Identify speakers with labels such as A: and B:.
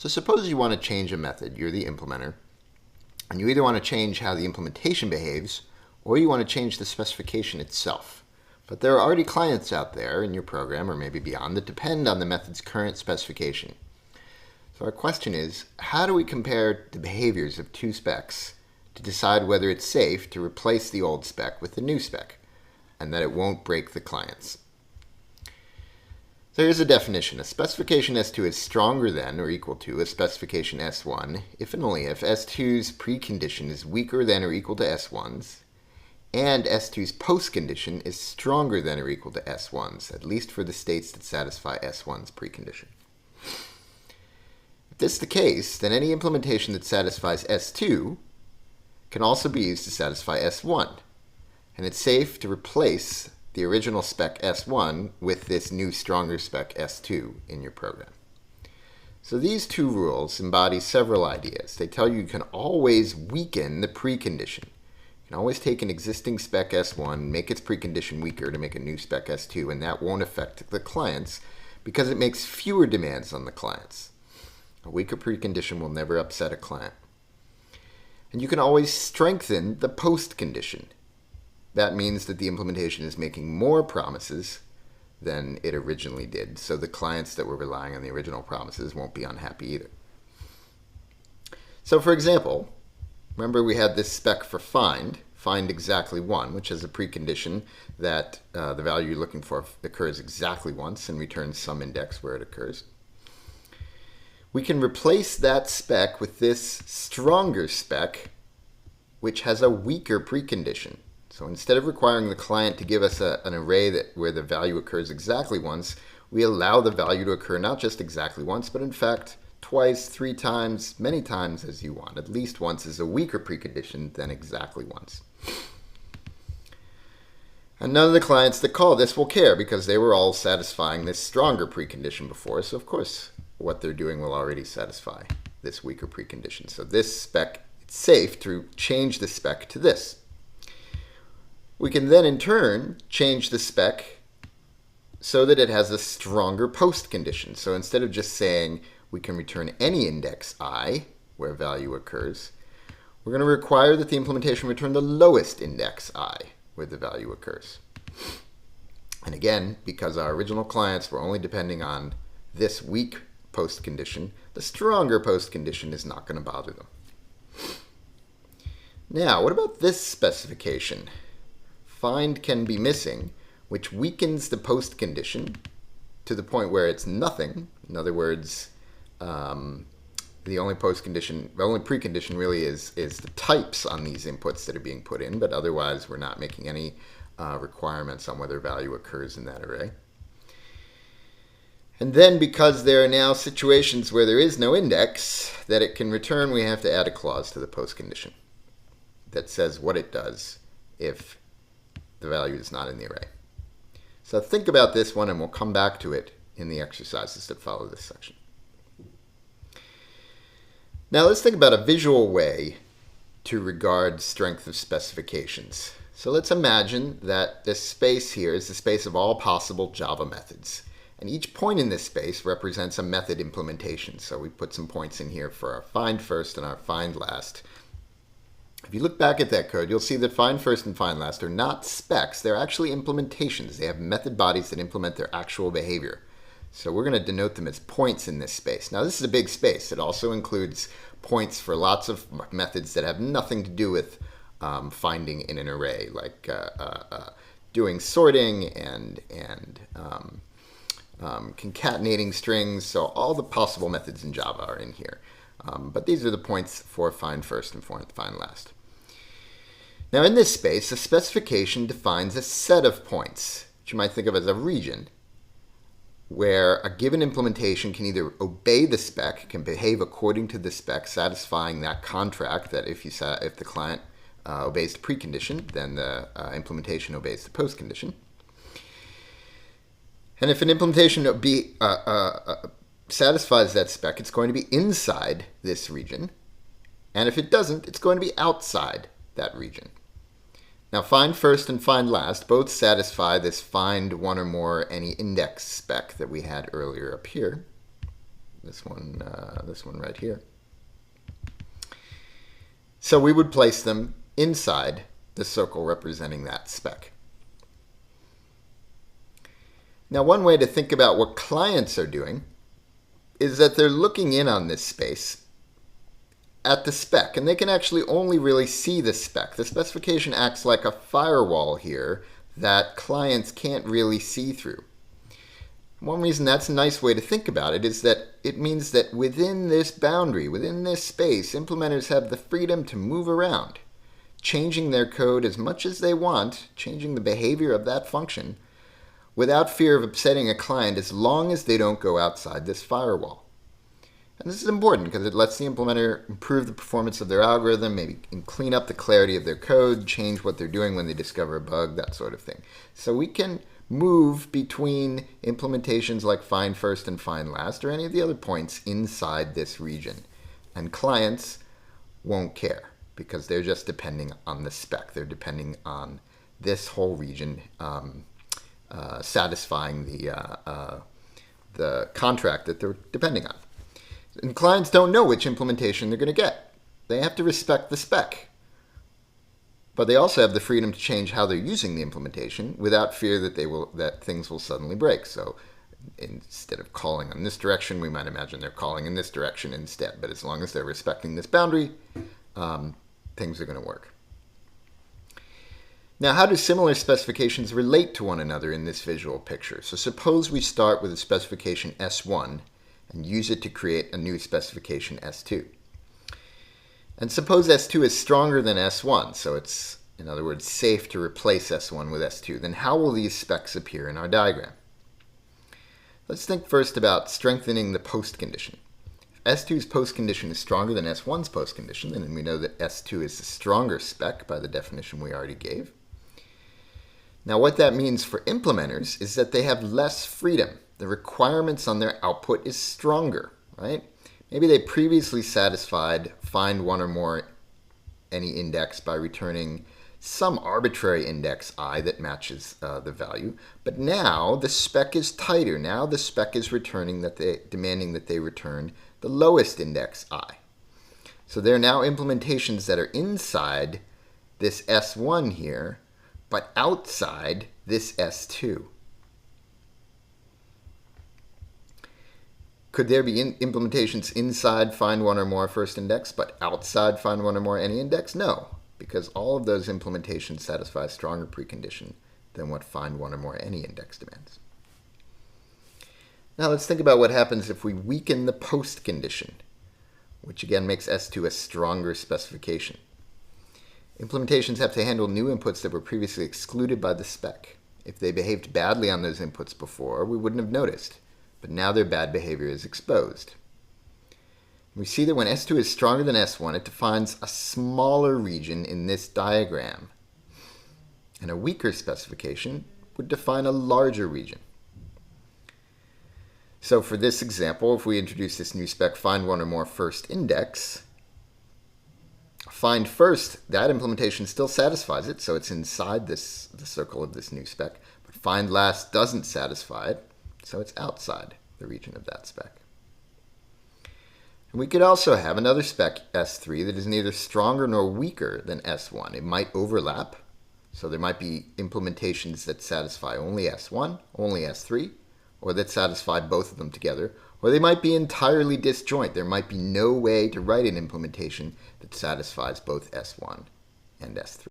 A: So suppose you want to change a method, you're the implementer, and you either want to change how the implementation behaves or you want to change the specification itself. But there are already clients out there in your program or maybe beyond that depend on the method's current specification. So our question is, how do we compare the behaviors of two specs to decide whether it's safe to replace the old spec with the new spec and that it won't break the clients? So here's a definition. A specification S2 is stronger than or equal to a specification S1 if and only if S2's precondition is weaker than or equal to S1's and S2's postcondition is stronger than or equal to S1's, at least for the states that satisfy S1's precondition. If this is the case, then any implementation that satisfies S2 can also be used to satisfy S1, and it's safe to replace the original spec S1 with this new stronger spec S2 in your program. So these two rules embody several ideas. They tell you can always weaken the precondition. You can always take an existing spec S1, make its precondition weaker to make a new spec S2, and that won't affect the clients because it makes fewer demands on the clients. A weaker precondition will never upset a client. And you can always strengthen the postcondition. That means that the implementation is making more promises than it originally did, so the clients that were relying on the original promises won't be unhappy either. So for example, remember we had this spec for find exactly one, which has a precondition that the value you're looking for occurs exactly once and returns some index where it occurs. We can replace that spec with this stronger spec, which has a weaker precondition. So instead of requiring the client to give us an array where the value occurs exactly once, we allow the value to occur not just exactly once, but in fact twice, 3 times, many times as you want. At least once is a weaker precondition than exactly once. And none of the clients that call this will care because they were all satisfying this stronger precondition before, so of course what they're doing will already satisfy this weaker precondition. So this spec, it's safe to change the spec to this. We can then in turn change the spec so that it has a stronger postcondition. So instead of just saying we can return any index I where value occurs, we're going to require that the implementation return the lowest index I where the value occurs. And again, because our original clients were only depending on this weak postcondition, the stronger postcondition is not going to bother them. Now, what about this specification? Find can be missing, which weakens the postcondition to the point where it's nothing. In other words, the only precondition really is the types on these inputs that are being put in, but otherwise we're not making any requirements on whether value occurs in that array. And then because there are now situations where there is no index that it can return, we have to add a clause to the postcondition that says what it does if the value is not in the array. So think about this one and we'll come back to it in the exercises that follow this section. Now let's think about a visual way to regard strength of specifications. So let's imagine that this space here is the space of all possible Java methods. And each point in this space represents a method implementation. So we put some points in here for our find first and our find last. If you look back at that code, you'll see that find first and find last are not specs. They're actually implementations. They have method bodies that implement their actual behavior. So we're going to denote them as points in this space. Now this is a big space. It also includes points for lots of methods that have nothing to do with finding in an array, like doing sorting and concatenating strings. So all the possible methods in Java are in here. But these are the points for find first and find last. Now in this space, a specification defines a set of points, which you might think of as a region, where a given implementation can either obey the spec, can behave according to the spec, satisfying that contract that if the client obeys the precondition, then the implementation obeys the postcondition. And if an implementation satisfies that spec, it's going to be inside this region. And if it doesn't, it's going to be outside that region. Now find first and find last both satisfy this find one or more any index spec that we had earlier up here. this one right here. So we would place them inside the circle representing that spec. Now, one way to think about what clients are doing is that they're looking in on this space at the spec, and they can actually only really see the spec. The specification acts like a firewall here that clients can't really see through. One reason that's a nice way to think about it is that it means that within this boundary, within this space, implementers have the freedom to move around, changing their code as much as they want, changing the behavior of that function, without fear of upsetting a client as long as they don't go outside this firewall. And this is important because it lets the implementer improve the performance of their algorithm, maybe clean up the clarity of their code, change what they're doing when they discover a bug, that sort of thing. So we can move between implementations like find first and find last or any of the other points inside this region. And clients won't care because they're just depending on the spec. They're depending on this whole region satisfying the contract that they're depending on. And clients don't know which implementation they're going to get. They have to respect the spec. But they also have the freedom to change how they're using the implementation without fear that things will suddenly break. So instead of calling in this direction, we might imagine they're calling in this direction instead. But as long as they're respecting this boundary, things are going to work. Now, how do similar specifications relate to one another in this visual picture? So suppose we start with a specification S1 and use it to create a new specification S2. And suppose S2 is stronger than S1, so it's, in other words, safe to replace S1 with S2. Then how will these specs appear in our diagram? Let's think first about strengthening the post condition. If S2's post condition is stronger than S1's post condition, then we know that S2 is the stronger spec by the definition we already gave. Now, what that means for implementers is that they have less freedom. The requirements on their output is stronger, right? Maybe they previously satisfied find one or more any index by returning some arbitrary index I that matches the value. But now the spec is tighter. Now the spec is demanding that they return the lowest index I. So there are now implementations that are inside this S1 here, but outside this S2. Could there be implementations inside find one or more first index, but outside find one or more any index? No, because all of those implementations satisfy a stronger precondition than what find one or more any index demands. Now let's think about what happens if we weaken the post condition, which again makes S2 a stronger specification. Implementations have to handle new inputs that were previously excluded by the spec. If they behaved badly on those inputs before, we wouldn't have noticed. But now their bad behavior is exposed. We see that when S2 is stronger than S1, it defines a smaller region in this diagram. And a weaker specification would define a larger region. So for this example, if we introduce this new spec, find one or more first index, find first, that implementation still satisfies it, so it's inside the circle of this new spec. But find last doesn't satisfy it, so it's outside the region of that spec. And we could also have another spec, S3, that is neither stronger nor weaker than S1. It might overlap, so there might be implementations that satisfy only S1, only S3, or that satisfy both of them together, or they might be entirely disjoint. There might be no way to write an implementation that satisfies both S1 and S3.